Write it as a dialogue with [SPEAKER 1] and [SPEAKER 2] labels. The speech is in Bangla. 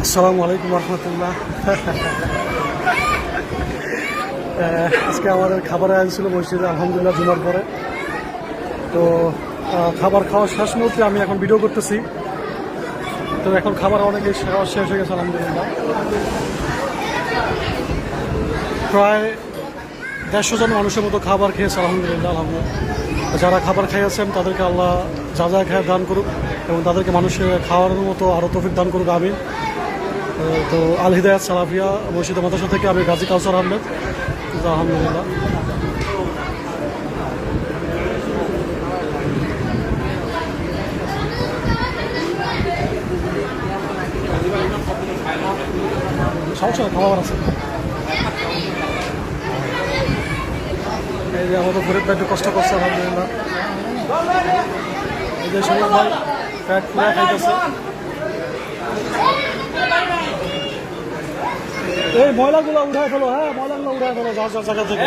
[SPEAKER 1] আসসালামু আলাইকুম রহমতুল্লাহ। আজকে আমাদের খাবার আয়োজন ছিল মসজিদে, আলহামদুলিল্লাহ জুমার পরে। তো খাবার খাওয়ার শেষ মুহূর্তে আমি এখন ভিডিও করতেছি। তো এখন খাবার অনেকে খাওয়া শেষ হয়ে গেছে আলহামদুলিল্লাহ। প্রায় 150 জন মানুষের মতো খাবার খেয়েছে আলহামদুলিল্লাহ। যারা খাবার খাইয়েছেন তাদেরকে আল্লাহ যা যা খায় দান করুক এবং তাদেরকে মানুষের খাওয়ানোর মতো আরও তৌফিক দান করুক, আমিন। তো আল হিদায়াত সালাফিয়া মসজিদ মাদ্রাসা থেকে আমি গাজী কাউসার আহমেদ, আলহামদুলিল্লাহ। সমস্যা না, খাবার আছে। এই যে আমাদের গরিব ভাই একটু কষ্ট করছে আলহামদুলিল্লাহ। এই যে শরীর ভাই প্যাট পুরা খাইতেছে। এই ময়লাগুলো উঠায় ফেলো, হ্যাঁ ময়লাগুলো উঠায় ফেলো যার যার জায়গা থেকে।